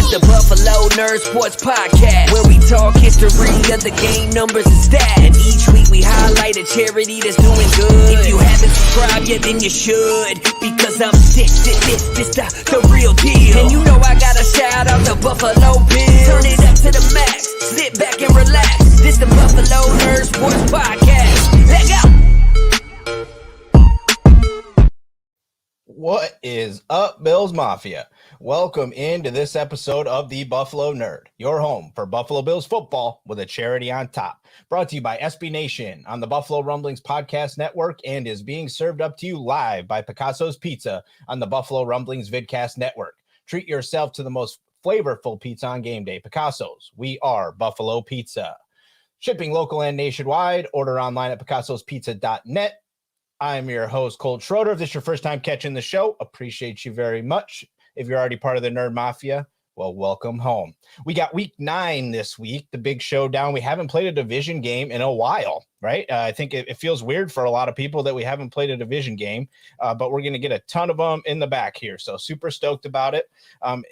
It's the Buffalo Nerd Sports Podcast, where we talk history of the game, numbers, and stats. And each week we highlight a charity that's doing good. If you haven't subscribed yet, then you should, because I'm this the real deal. And you know I gotta shout out the Buffalo Bills. Turn it up to the max, sit back and relax. This the Buffalo Nerd Sports Podcast. Let's go. What is up, BillsMafia? Welcome into this episode of the Buffalo Nerd, your home for Buffalo Bills football with a charity on top. Brought to you by SB Nation on the Buffalo Rumblings podcast network and is being served up to you live by Picasso's Pizza on the Buffalo Rumblings vidcast network. Treat yourself to the most flavorful pizza on game day. Picasso's, we are Buffalo Pizza. Shipping local and nationwide. Order online at picassospizza.net. I'm your host, Colt Schroeder. If this is your first time catching the show, appreciate you very much. If you're already part of the Nerd Mafia, well, welcome home. We got week 9 this week, the big showdown. We haven't played a division game in a while, right? I think it feels weird for a lot of people that we haven't played a division game, but we're going to get a ton of them in the back here. So super stoked about it.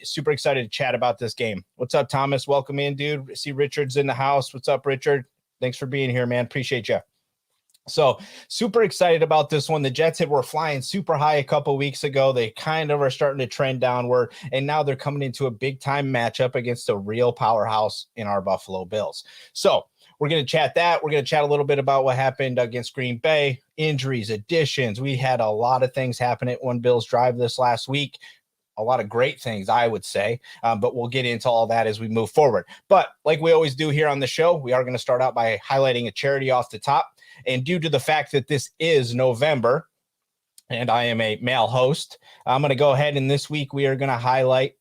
Super excited to chat about this game. What's up, Thomas? Welcome in, dude. I see Richard's in the house. What's up, Richard? Thanks for being here, man. Appreciate you. So super excited about this one. The Jets were flying super high a couple weeks ago. They kind of are starting to trend downward, and now they're coming into a big time matchup against a real powerhouse in our Buffalo Bills. So we're going to chat that. We're going to chat a little bit about what happened against Green Bay, injuries, additions. We had a lot of things happen at One Bills Drive this last week. A lot of great things, I would say, but we'll get into all that as we move forward. But like we always do here on the show, we are going to start out by highlighting a charity off the top. And due to the fact that this is November and I am a male host, I'm going to go ahead and this week we are going to highlight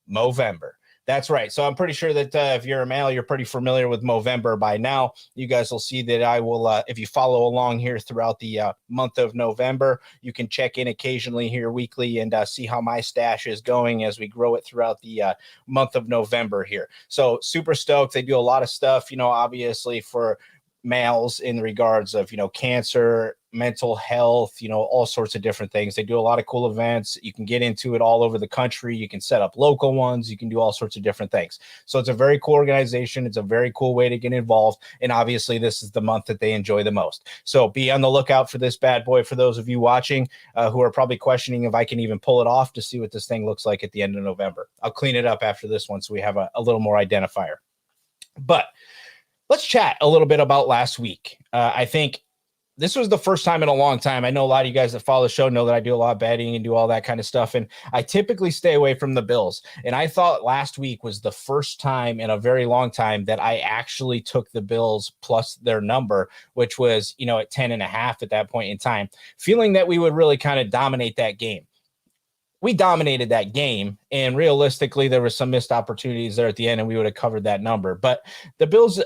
Movember. That's right. So I'm pretty sure that if you're a male, you're pretty familiar with Movember by now. You guys will see that I will, if you follow along here throughout the month of November, you can check in occasionally here weekly and see how my stash is going as we grow it throughout the month of November here. So super stoked. They do a lot of stuff, obviously for males in regards of, cancer, mental health, all sorts of different things. They do a lot of cool events. You can get into it all over the country. You can set up local ones. You can do all sorts of different things. So it's a very cool organization. It's a very cool way to get involved. And obviously this is the month that they enjoy the most. So be on the lookout for this bad boy. For those of you watching who are probably questioning if I can even pull it off to see what this thing looks like at the end of November. I'll clean it up after this one so we have a little more identifier. But let's chat a little bit about last week. I think this was the first time in a long time. I know a lot of you guys that follow the show know that I do a lot of betting and do all that kind of stuff. And I typically stay away from the Bills. And I thought last week was the first time in a very long time that I actually took the Bills plus their number, which was, at 10.5 at that point in time, feeling that we would really kind of dominate that game. We dominated that game, and realistically, there were some missed opportunities there at the end, and we would have covered that number. But the Bills,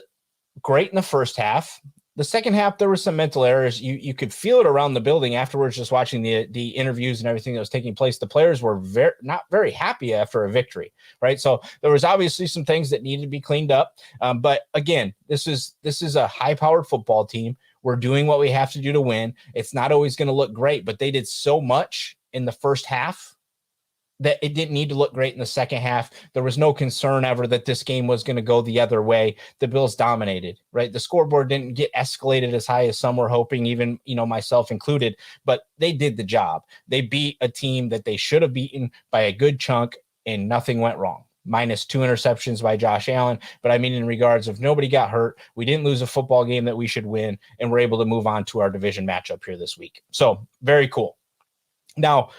great in the first half. The second half, there were some mental errors. You could feel it around the building afterwards, just watching the interviews and everything that was taking place. The players were not very happy after a victory, right? So there was obviously some things that needed to be cleaned up. But again, this is a high-powered football team. We're doing what we have to do to win. It's not always going to look great, but they did so much in the first half that it didn't need to look great in the second half. There was no concern ever that this game was going to go the other way. The Bills dominated, right? The scoreboard didn't get escalated as high as some were hoping, even, myself included, but they did the job. They beat a team that they should have beaten by a good chunk, and nothing went wrong. Minus 2 interceptions by Josh Allen. But I mean, in regards of nobody got hurt, we didn't lose a football game that we should win, and we're able to move on to our division matchup here this week. So very cool. Now,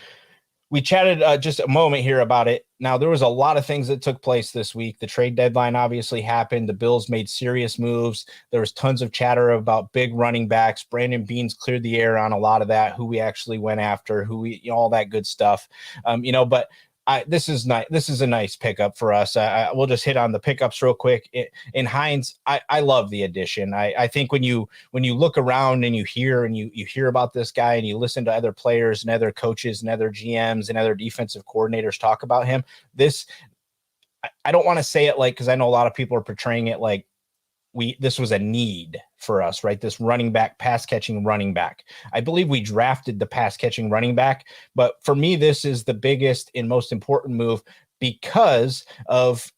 we chatted just a moment here about it. Now, there was a lot of things that took place this week. The trade deadline obviously happened. The Bills made serious moves. There was tons of chatter about big running backs. Brandon Beans cleared the air on a lot of that, who we actually went after, all that good stuff. But this is nice. This is a nice pickup for us. We'll just hit on the pickups real quick. In Hines, I love the addition. I think when you look around and you hear about this guy and you listen to other players and other coaches and other GMs and other defensive coordinators talk about him, I don't want to say it because I know a lot of people are portraying it like this was a need for us, right? This running back, pass catching running back. I believe we drafted the pass catching running back, but for me, this is the biggest and most important move because of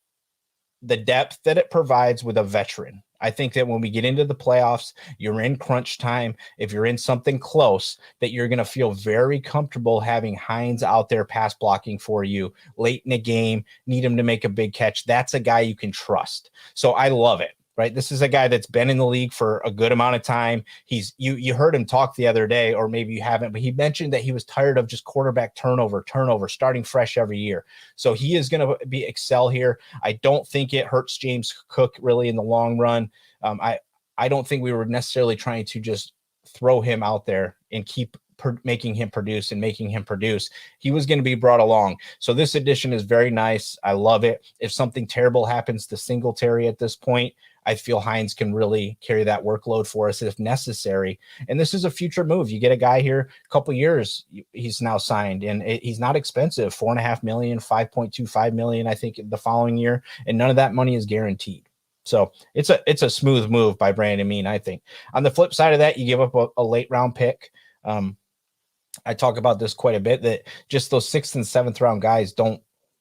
the depth that it provides with a veteran. I think that when we get into the playoffs, you're in crunch time. If you're in something close, that you're going to feel very comfortable having Hines out there pass blocking for you late in the game, need him to make a big catch. That's a guy you can trust. So I love it. Right. This is a guy that's been in the league for a good amount of time. You heard him talk the other day, or maybe you haven't, but he mentioned that he was tired of just quarterback turnover, starting fresh every year. So he is going to be excel here. I don't think it hurts James Cook really in the long run. I don't think we were necessarily trying to just throw him out there and keep making him produce. He was going to be brought along. So this addition is very nice. I love it. If something terrible happens to Singletary at this point, I feel Hines can really carry that workload for us if necessary. And this is a future move. You get a guy here, a couple years, he's now signed, and he's not expensive. $4.5 million, $5.25 million, I think, the following year, and none of that money is guaranteed. So it's a smooth move by Brandon Beane, I think. On the flip side of that, you give up a late round pick. I talk about this quite a bit, that just those 6th and 7th round guys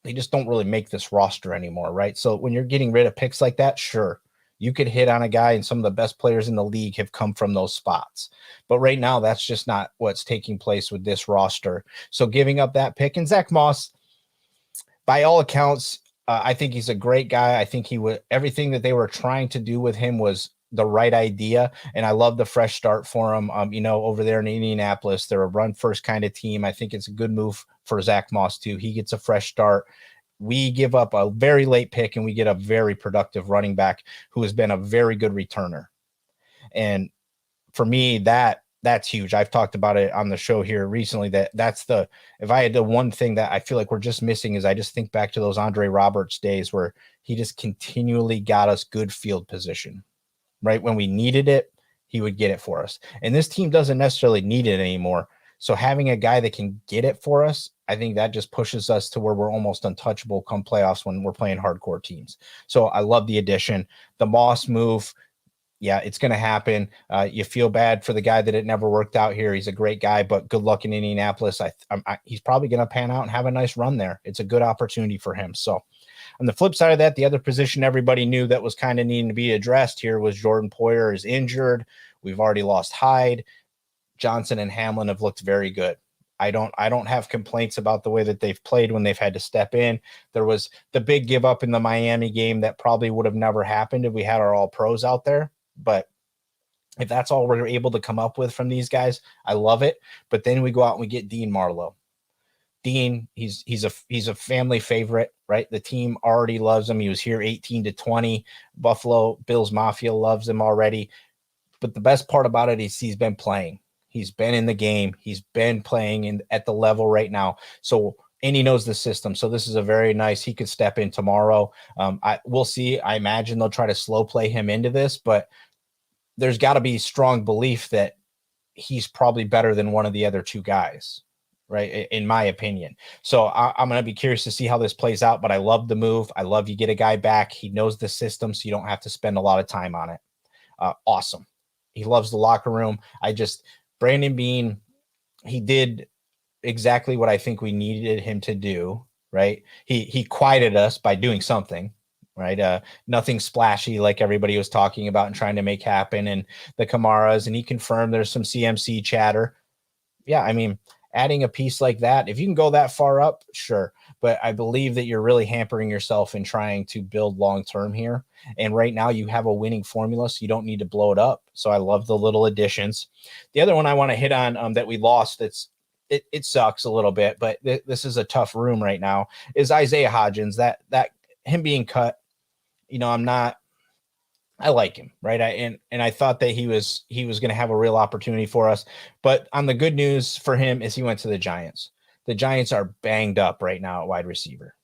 just don't really make this roster anymore, right? So when you're getting rid of picks like that, sure, you could hit on a guy, and some of the best players in the league have come from those spots. But right now, that's just not what's taking place with this roster. So giving up that pick, and Zach Moss, by all accounts, I think he's a great guy. I think everything that they were trying to do with him was the right idea. And I love the fresh start for him. Over there in Indianapolis, they're a run first kind of team. I think it's a good move for Zach Moss too. He gets a fresh start. We give up a very late pick, and we get a very productive running back who has been a very good returner. And for me, that's huge. I've talked about it on the show here recently, if I had the one thing that I feel like we're just missing, is I just think back to those Andre Roberts days where he just continually got us good field position, right? When we needed it, he would get it for us. And this team doesn't necessarily need it anymore. So having a guy that can get it for us, I think that just pushes us to where we're almost untouchable come playoffs when we're playing hardcore teams. So I love the addition. The Moss move, yeah, it's going to happen. You feel bad for the guy that it never worked out here. He's a great guy, but good luck in Indianapolis. He's probably going to pan out and have a nice run there. It's a good opportunity for him. So on the flip side of that, the other position everybody knew that was kind of needing to be addressed here was Jordan Poyer is injured. We've already lost Hyde. Johnson and Hamlin have looked very good. I don't have complaints about the way that they've played when they've had to step in. There was the big give up in the Miami game that probably would have never happened if we had our all pros out there. But if that's all we're able to come up with from these guys, I love it. But then we go out and we get Dean Marlowe. Dean, he's a family favorite, right? The team already loves him. He was here 18-20. Buffalo BillsMafia loves him already. But the best part about it is he's been playing. He's been in the game. He's been playing at the level right now. So, and he knows the system. So this is a very nice, he could step in tomorrow. We'll see. I imagine they'll try to slow play him into this, but there's got to be strong belief that he's probably better than one of the other two guys, right? In my opinion. So I'm going to be curious to see how this plays out, but I love the move. I love you get a guy back. He knows the system, so you don't have to spend a lot of time on it. Awesome. He loves the locker room. Brandon Beane, he did exactly what I think we needed him to do, right? He quieted us by doing something, right? Nothing splashy like everybody was talking about and trying to make happen, and the Kamaras, and he confirmed there's some CMC chatter. Yeah, I mean, adding a piece like that, if you can go that far up, sure. But I believe that you're really hampering yourself in trying to build long-term here. And right now you have a winning formula, so you don't need to blow it up. So I love the little additions. The other one I want to hit on that we lost, it sucks a little bit, but this is a tough room right now, is Isaiah Hodgins. That him being cut, I like him, right? I thought that he was going to have a real opportunity for us. But on the good news for him is he went to the Giants. The Giants are banged up right now at wide receiver,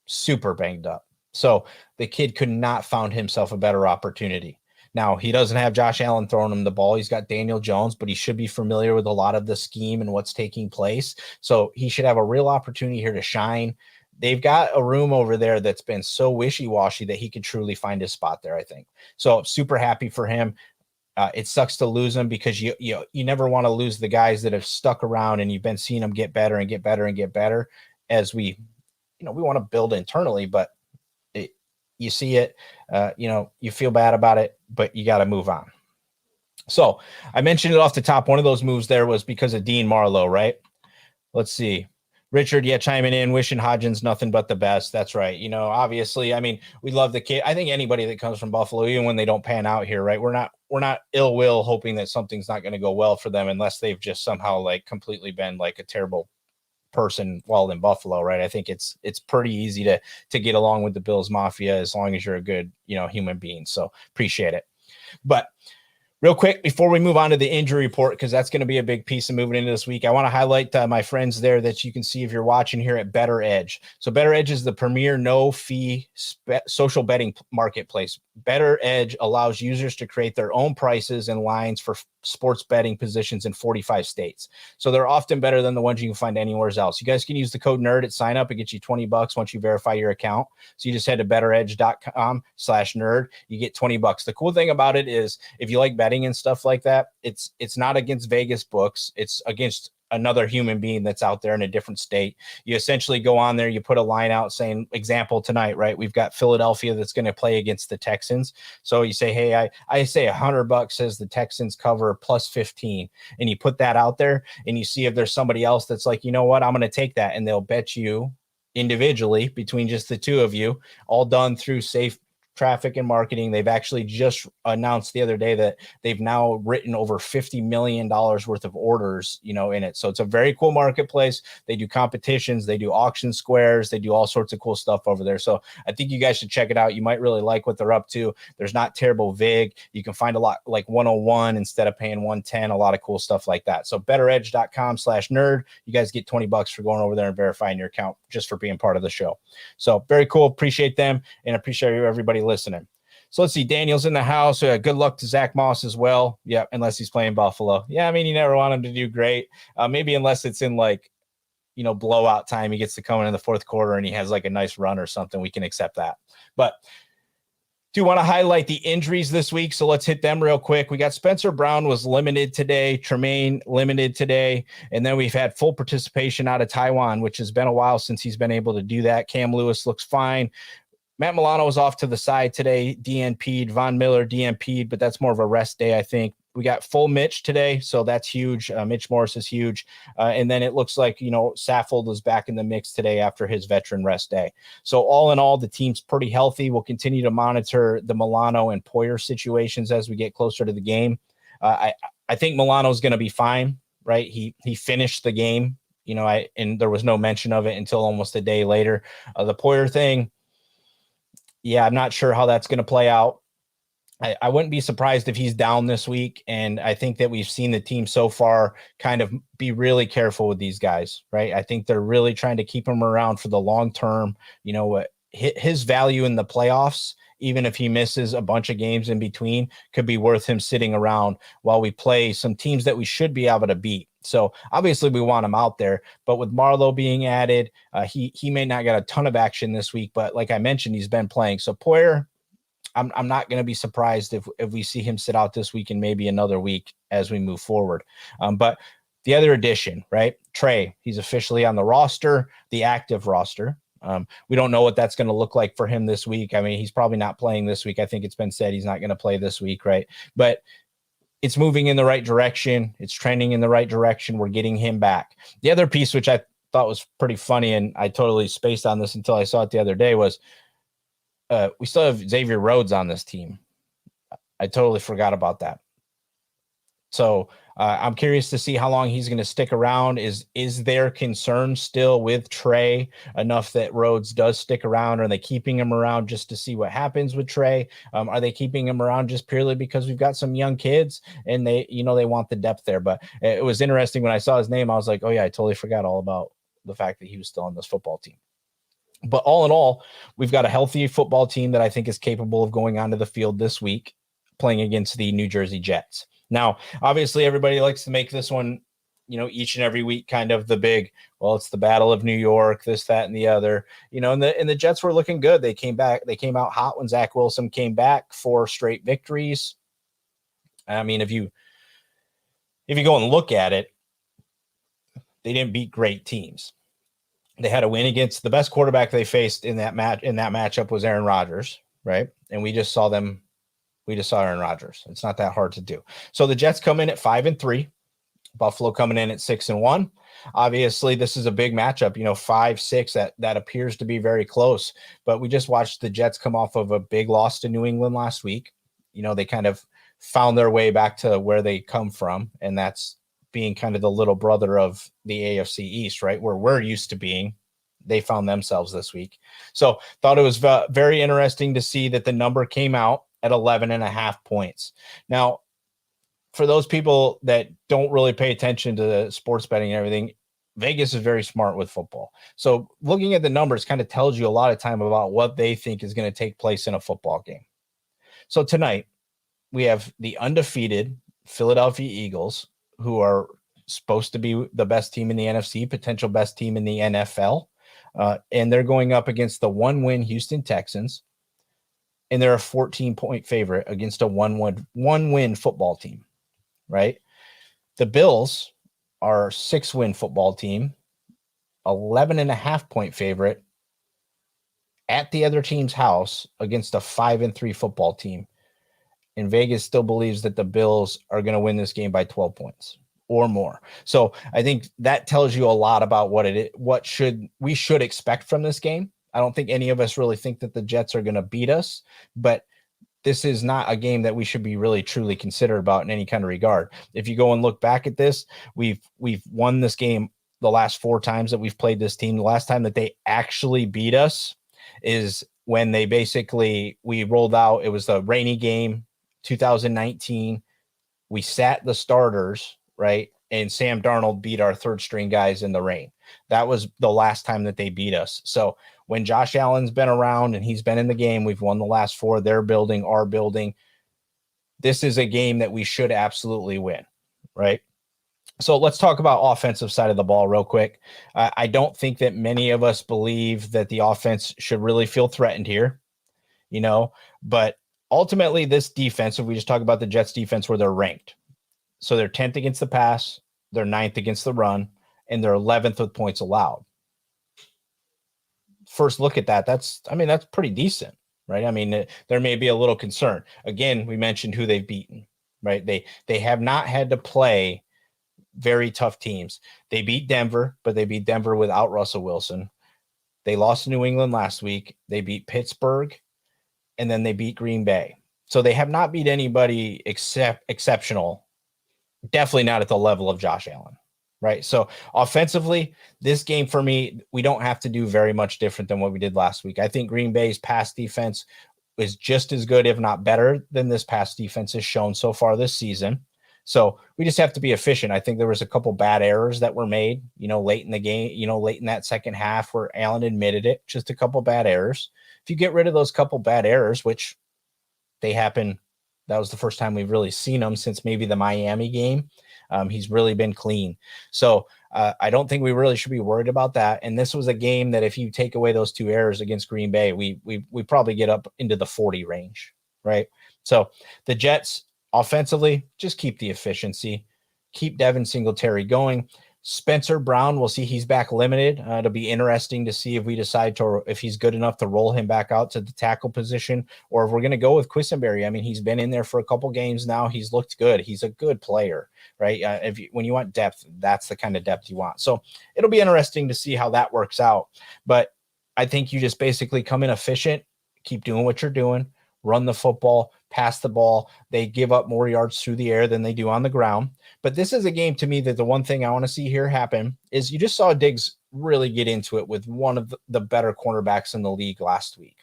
super banged up. So the kid could not found himself a better opportunity. Now, he doesn't have Josh Allen throwing him the ball. He's got Daniel Jones, but he should be familiar with a lot of the scheme and what's taking place. So he should have a real opportunity here to shine. They've got a room over there that's been so wishy-washy that he could truly find his spot there, I think. So super happy for him. It sucks to lose him because you never want to lose the guys that have stuck around and you've been seeing them get better and get better and get better as we we want to build internally, but you see it, you feel bad about it, but you got to move on. So I mentioned it off the top. One of those moves there was because of Dean Marlowe, right? Let's see. Richard, chiming in, wishing Hodgins nothing but the best. That's right. Obviously, I mean, we love the kid. I think anybody that comes from Buffalo, even when they don't pan out here, right? We're not ill will hoping that something's not going to go well for them unless they've just somehow like completely been like a terrible person while in Buffalo, right? I think it's pretty easy to get along with the Bills Mafia as long as you're a good, human being. So appreciate it. But real quick, before we move on to the injury report, because that's going to be a big piece of moving into this week, I want to highlight my friends there that you can see if you're watching here at Better Edge. So Better Edge is the premier no-fee social betting marketplace. Better Edge allows users to create their own prices and lines for sports betting positions in 45 states. So they're often better than the ones you can find anywhere else. You guys can use the code NERD at sign up. It gets you $20 once you verify your account. So you just head to betteredge.com/nerd. You get $20. The cool thing about it is if you like betting and stuff like that, it's not against Vegas books. It's against another human being that's out there in a different state. You essentially go on there, you put a line out saying, example tonight, right? We've got Philadelphia that's going to play against the Texans. So you say, hey, I say $100 says the Texans cover plus 15, and you put that out there and you see if there's somebody else that's like, you know what, I'm going to take that, and they'll bet you individually between just the two of you, all done through safe traffic and marketing. They've actually just announced the other day that they've now written over $50 million worth of orders, in it. So it's a very cool marketplace. They do competitions, they do auction squares, they do all sorts of cool stuff over there. So I think you guys should check it out. You might really like what they're up to. There's not terrible vig. You can find a lot like 101 instead of paying 110, a lot of cool stuff like that. So betteredge.com/nerd. You guys get $20 for going over there and verifying your account just for being part of the show. So very cool. Appreciate them and appreciate everybody listening. So let's see. Daniel's in the house. Good luck to Zach Moss as well. Yeah, unless he's playing Buffalo. Yeah, I mean, you never want him to do great. Maybe unless it's in like, blowout time. He gets to come in the fourth quarter and he has like a nice run or something. We can accept that. But do want to highlight the injuries this week. So let's hit them real quick. We got Spencer Brown was limited today. Tremaine limited today. And then we've had full participation out of Taiwan, which has been a while since he's been able to do that. Cam Lewis looks fine. Matt Milano was off to the side today, DNP'd. Von Miller DNP'd, but that's more of a rest day, I think. We got full Mitch today, so that's huge. Mitch Morris is huge. And then it looks like, Saffold was back in the mix today after his veteran rest day. So all in all, the team's pretty healthy. We'll continue to monitor the Milano and Poyer situations as we get closer to the game. I think Milano's going to be fine, right? He finished the game, and there was no mention of it until almost a day later. The Poyer thing, yeah, I'm not sure how that's going to play out. I wouldn't be surprised if he's down this week. And I think that we've seen the team so far kind of be really careful with these guys, right? I think they're really trying to keep him around for the long term. His value in the playoffs, even if he misses a bunch of games in between, could be worth him sitting around while we play some teams that we should be able to beat. So obviously we want him out there, but with Marlowe being added, he may not get a ton of action this week, but like I mentioned, he's been playing. So Poyer, I'm not going to be surprised if we see him sit out this week and maybe another week as we move forward. But the other addition, right? Trey, he's officially on the roster, the active roster. We don't know what that's going to look like for him this week. I mean, he's probably not playing this week. I think it's been said he's not going to play this week, right? But it's moving in the right direction. It's trending in the right direction. We're getting him back. The other piece, which I thought was pretty funny, and I totally spaced on this until I saw it the other day, was we still have Xavier Rhodes on this team. I totally forgot about that. So I'm curious to see how long he's going to stick around. Is there concern still with Trey enough that Rhodes does stick around? Are they keeping him around just to see what happens with Trey? Are they keeping him around just purely because we've got some young kids and they want the depth there? But it was interesting when I saw his name. I was like, oh yeah, I totally forgot all about the fact that he was still on this football team. But all in all, we've got a healthy football team that I think is capable of going onto the field this week, playing against the New Jersey Jets. Now, obviously, everybody likes to make this one, each and every week kind of the big, well, it's the Battle of New York, this, that, and the other, and the Jets were looking good. They came out hot when Zach Wilson came back, 4 straight victories. I mean, if you go and look at it, they didn't beat great teams. They had a win against the best quarterback they faced in that matchup was Aaron Rodgers, right? And we just saw Aaron Rodgers. It's not that hard to do. So the Jets come in at 5-3, Buffalo coming in at 6-1. Obviously, this is a big matchup, 5-6, that appears to be very close. But we just watched the Jets come off of a big loss to New England last week. They kind of found their way back to where they come from, and that's being kind of the little brother of the AFC East, right? Where we're used to being. They found themselves this week. So thought it was very interesting to see that the number came out at 11.5 points. Now, for those people that don't really pay attention to the sports betting and everything, Vegas is very smart with football. So looking at the numbers kind of tells you a lot of time about what they think is going to take place in a football game. So tonight we have the undefeated Philadelphia Eagles, who are supposed to be the best team in the NFC, potential best team in the NFL. And they're going up against the 1-win Houston Texans. And they're a 14-point favorite against a one-win football team, right? The Bills are a 6-win football team, 11.5-point favorite at the other team's house against a 5-3 football team. And Vegas still believes that the Bills are going to win this game by 12 points or more. So I think that tells you a lot about what we should expect from this game. I don't think any of us really think that the Jets are going to beat us, but this is not a game that we should be really truly considered about in any kind of regard. If you go and look back at this, we've won this game the last 4 times that we've played this team. The last time that they actually beat us is when we rolled out. It was the rainy game, 2019. We sat the starters, right? And Sam Darnold beat our third string guys in the rain. That was the last time that they beat us. So when Josh Allen's been around and he's been in the game, we've won the last 4. Their building, our building. This is a game that we should absolutely win, right? So let's talk about offensive side of the ball real quick. I don't think that many of us believe that the offense should really feel threatened here, but ultimately this defense, if we just talk about the Jets defense, where they're ranked. So they're 10th against the pass, they're 9th against the run, and they're 11th with points allowed. First look at that. That's pretty decent, right? I mean, there may be a little concern. Again, we mentioned who they've beaten, right? They have not had to play very tough teams. They beat Denver, but they beat Denver without Russell Wilson. They lost to New England last week. They beat Pittsburgh, and then they beat Green Bay. So they have not beat anybody exceptional. Definitely not at the level of Josh Allen, right? So offensively, this game for me, we don't have to do very much different than what we did last week. I think Green Bay's pass defense is just as good, if not better, than this pass defense has shown so far this season. So we just have to be efficient. I think there was a couple bad errors that were made, late in the game, late in that second half where Allen admitted it, just a couple bad errors. If you get rid of those couple bad errors, which they happen, that was the first time we've really seen him since maybe the Miami game. He's really been clean. So I don't think we really should be worried about that. And this was a game that if you take away those 2 errors against Green Bay, we probably get up into the 40 range, right? So the Jets offensively, just keep the efficiency, keep Devin Singletary going. Spencer Brown, we'll see, he's back limited. It'll be interesting to see if we decide if he's good enough to roll him back out to the tackle position, or if we're going to go with Quisenberry. I mean, he's been in there for a couple games now. He's looked good. He's a good player, right? When you want depth, that's the kind of depth you want. So it'll be interesting to see how that works out. But I think you just basically come in efficient, keep doing what you're doing, run the football, pass the ball. They give up more yards through the air than they do on the ground. But this is a game to me that the one thing I want to see here happen is you just saw Diggs really get into it with one of the better cornerbacks in the league last week.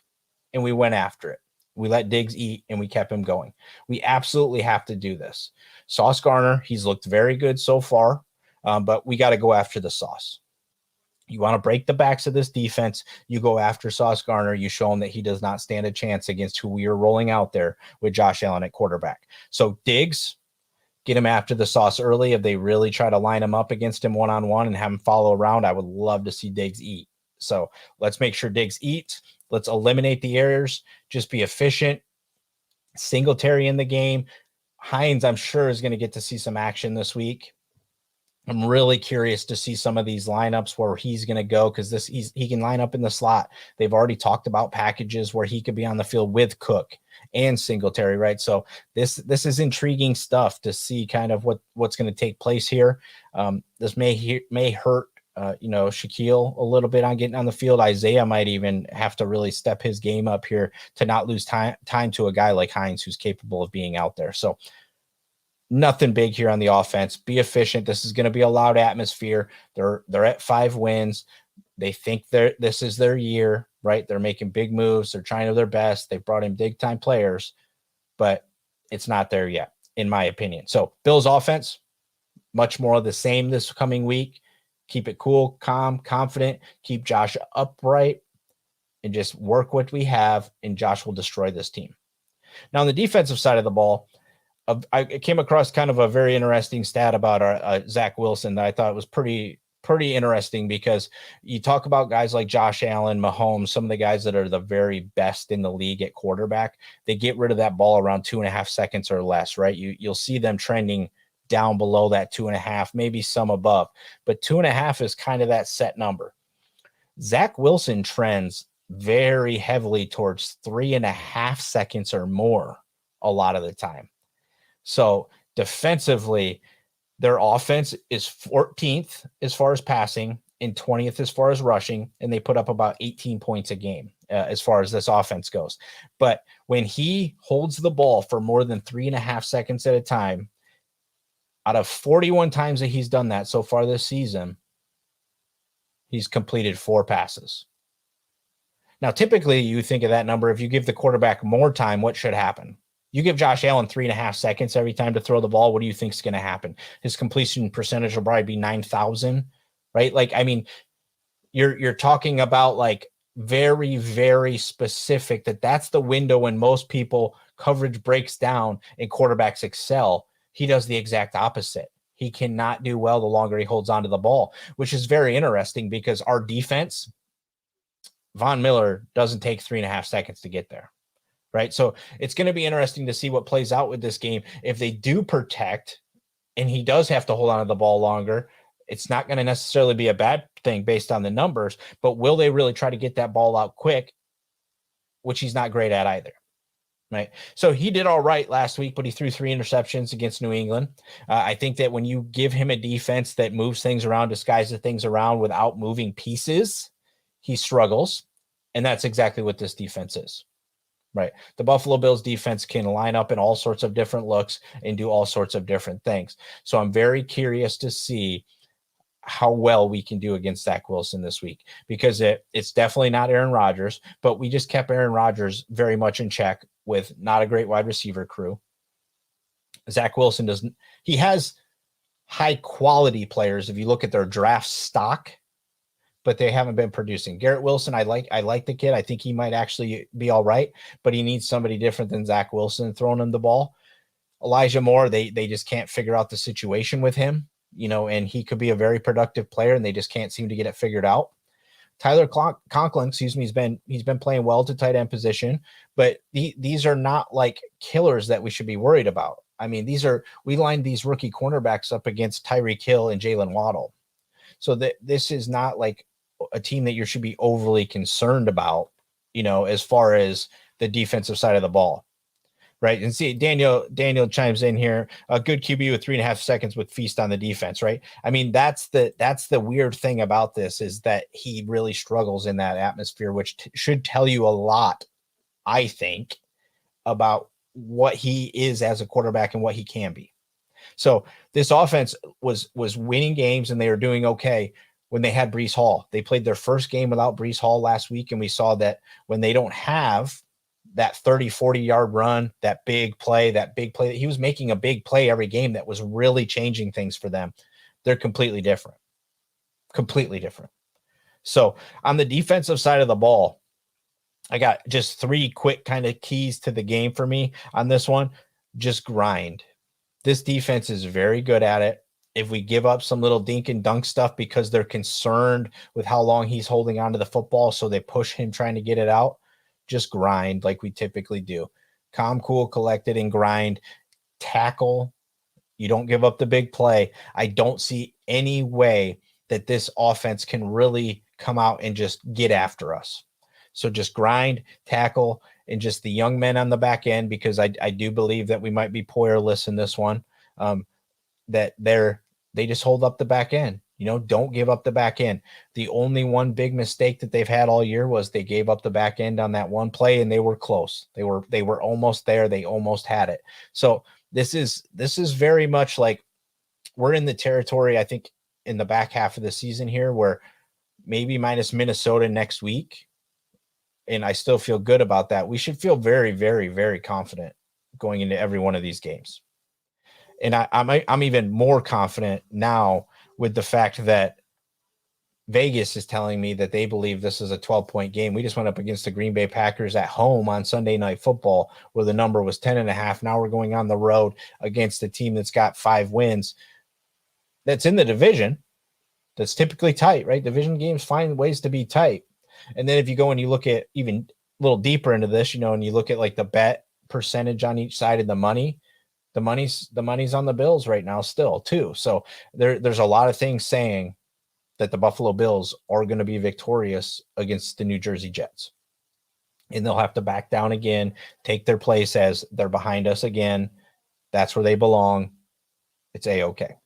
And we went after it. We let Diggs eat and we kept him going. We absolutely have to do this. Sauce Gardner, he's looked very good so far, but we got to go after the sauce. You want to break the backs of this defense, you go after Sauce Gardner. You show him that he does not stand a chance against who we are rolling out there with Josh Allen at quarterback. So Diggs, get him after the sauce early. If they really try to line him up against him one-on-one and have him follow around, I would love to see Diggs eat. So let's make sure Diggs eats. Let's eliminate the errors. Just be efficient. Singletary in the game. Hines, I'm sure, is going to get to see some action this week. I'm really curious to see some of these lineups where he's going to go, because he can line up in the slot. They've already talked about packages where he could be on the field with Cook and Singletary, right? So this is intriguing stuff to see kind of what's going to take place here. This may hurt Shaquille a little bit on getting on the field. Isaiah might even have to really step his game up here to not lose time to a guy like Hines, who's capable of being out there. So nothing big here on the offense. Be efficient. This is going to be a loud atmosphere. They're at 5 wins. They think this is their year, right? They're making big moves. They're trying their best. They've brought in big time players, but it's not there yet, in my opinion. So Bills offense, much more of the same this coming week. Keep it cool, calm, confident. Keep Josh upright and just work what we have, and Josh will destroy this team. Now, on the defensive side of the ball, I came across kind of a very interesting stat about our Zach Wilson that I thought was pretty interesting, because you talk about guys like Josh Allen, Mahomes, some of the guys that are the very best in the league at quarterback. They get rid of that ball around 2.5 seconds or less, right? You'll see them trending down below that 2.5, maybe some above, but 2.5 is kind of that set number. Zach Wilson trends very heavily towards 3.5 seconds or more a lot of the time. So defensively, their offense is 14th as far as passing and 20th as far as rushing, and they put up about 18 points a game as far as this offense goes. But when he holds the ball for more than 3.5 seconds at a time, out of 41 times that he's done that so far this season, he's completed 4 passes. Now, typically, you think of that number, if you give the quarterback more time, what should happen? You give Josh Allen 3.5 seconds every time to throw the ball, what do you think is going to happen? His completion percentage will probably be 9,000, right? Like, I mean, you're talking about like very, very specific that's the window when most people coverage breaks down and quarterbacks excel. He does the exact opposite. He cannot do well the longer he holds onto the ball, which is very interesting because our defense, Von Miller, doesn't take 3.5 seconds to get there. Right. So it's going to be interesting to see what plays out with this game. If they do protect and he does have to hold on to the ball longer, it's not going to necessarily be a bad thing based on the numbers, but will they really try to get that ball out quick, which he's not great at either. Right. So he did all right last week, but he threw 3 interceptions against New England. I think that when you give him a defense that moves things around, disguises things around without moving pieces, he struggles. And that's exactly what this defense is. Right. The Buffalo Bills defense can line up in all sorts of different looks and do all sorts of different things. So I'm very curious to see how well we can do against Zach Wilson this week, because it's definitely not Aaron Rodgers, but we just kept Aaron Rodgers very much in check with not a great wide receiver crew. Zach Wilson he has high quality players if you look at their draft stock, but they haven't been producing. Garrett Wilson, I like the kid. I think he might actually be all right, but he needs somebody different than Zach Wilson throwing him the ball. Elijah Moore, they just can't figure out the situation with him, and he could be a very productive player, and they just can't seem to get it figured out. Tyler Conklin, he's been playing well to tight end position, but these are not like killers that we should be worried about. I mean, we lined these rookie cornerbacks up against Tyreek Hill and Jalen Waddle. So this is not like a team that you should be overly concerned about, as far as the defensive side of the ball. Right. And see, Daniel chimes in here. A good QB with 3.5 seconds would feast on the defense. Right. I mean, that's the weird thing about this, is that he really struggles in that atmosphere, which should tell you a lot, I think, about what he is as a quarterback and what he can be. So this offense was winning games, and they were doing okay when they had Breece Hall. They played their first game without Breece Hall last week, and we saw that when they don't have that 30, 40-yard run, that big play, he was making a big play every game that was really changing things for them. They're completely different. Completely different. So on the defensive side of the ball, I got just 3 quick kind of keys to the game for me on this one. Just grind. This defense is very good at it. If we give up some little dink and dunk stuff because they're concerned with how long he's holding onto the football, so they push him trying to get it out, just grind like we typically do. Calm, cool, collected, and grind. Tackle. You don't give up the big play. I don't see any way that this offense can really come out and just get after us. So just grind, tackle, and just the young men on the back end, because I do believe that we might be Poyerless in this one, that they just hold up the back end. Don't give up the back end. The only one big mistake that they've had all year was they gave up the back end on that one play, and they were close. They were almost there. They almost had it. So this is very much like we're in the territory, I think, in the back half of the season here, where maybe minus Minnesota next week, and I still feel good about that. We should feel very, very, very confident going into every one of these games. And I'm even more confident now with the fact that Vegas is telling me that they believe this is a 12-point game. We just went up against the Green Bay Packers at home on Sunday Night Football, where the number was 10.5. Now we're going on the road against a team that's got 5 wins. That's in the division. That's typically tight, right? Division games find ways to be tight. And then if you go and you look at even a little deeper into this, and you look at like the bet percentage on each side of the money's on the Bills right now still too. So there's a lot of things saying that the Buffalo Bills are going to be victorious against the New Jersey Jets. And they'll have to back down again, take their place as they're behind us again. That's where they belong. It's A-okay.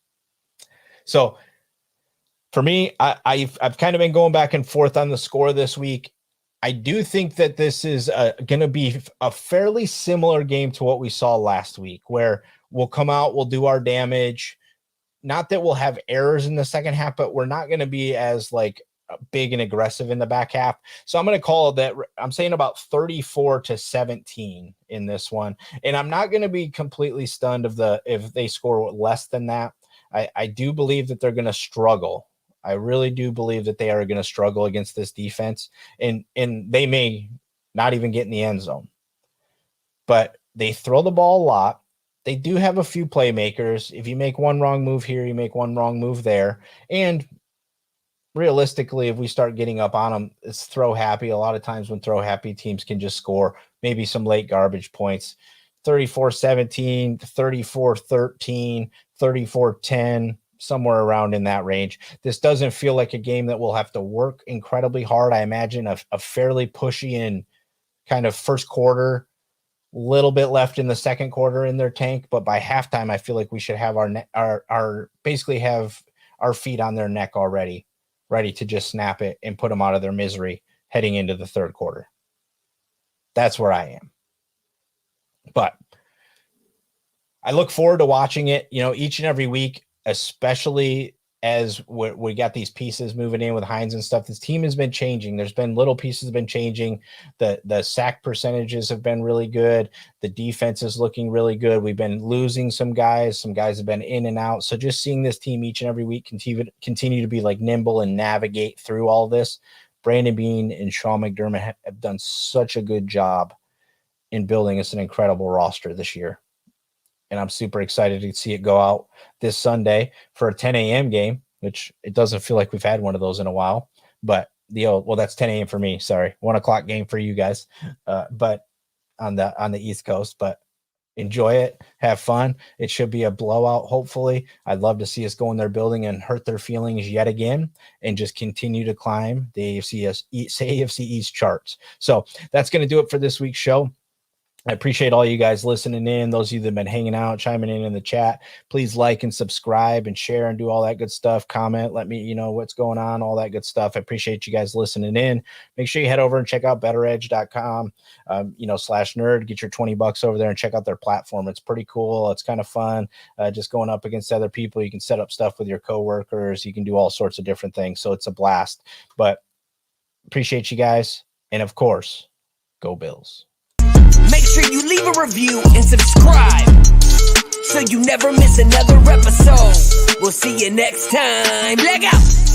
So for me, I've kind of been going back and forth on the score this week. I do think that this is going to be a fairly similar game to what we saw last week, where we'll come out, we'll do our damage. Not that we'll have errors in the second half, but we're not going to be as like big and aggressive in the back half. So I'm going to call that. I'm saying about 34-17 in this one. And I'm not going to be completely stunned if they score less than that. I do believe that they're going to struggle. I really do believe that they are going to struggle against this defense, and they may not even get in the end zone, but they throw the ball a lot. They do have a few playmakers. If you make one wrong move here, you make one wrong move there. And realistically, if we start getting up on them, it's throw happy. A lot of times when throw happy, teams can just score maybe some late garbage points. 34-17, 34-13, 34-10, somewhere around in that range. This doesn't feel like a game that we'll have to work incredibly hard. I imagine a fairly pushy and kind of first quarter, little bit left in the second quarter in their tank, but by halftime, I feel like we should have our basically have our feet on their neck already, ready to just snap it and put them out of their misery heading into the third quarter. That's where I am. But I look forward to watching it, each and every week, especially as we got these pieces moving in with Hines and stuff. This team has been changing. There's been little pieces have been changing. The sack percentages have been really good. The defense is looking really good. We've been losing some guys. Some guys have been in and out. So just seeing this team each and every week continue to be like nimble and navigate through all this. Brandon Beane and Sean McDermott have done such a good job in building us an incredible roster this year. And I'm super excited to see it go out this Sunday for a 10 a.m. game, which it doesn't feel like we've had one of those in a while. But that's 10 a.m. for me. Sorry, 1 o'clock game for you guys. But on the East Coast. But enjoy it, have fun. It should be a blowout. Hopefully, I'd love to see us go in their building and hurt their feelings yet again, and just continue to climb the AFC East charts. So that's going to do it for this week's show. I appreciate all you guys listening in. Those of you that have been hanging out, chiming in the chat, please like and subscribe and share and do all that good stuff. Comment, let me know what's going on, all that good stuff. I appreciate you guys listening in. Make sure you head over and check out betteredge.com, /nerd. Get your $20 over there and check out their platform. It's pretty cool. It's kind of fun. Just going up against other people. You can set up stuff with your coworkers. You can do all sorts of different things. So it's a blast. But appreciate you guys. And of course, go Bills. Make sure you leave a review and subscribe so you never miss another episode. We'll see you next time. Leg out!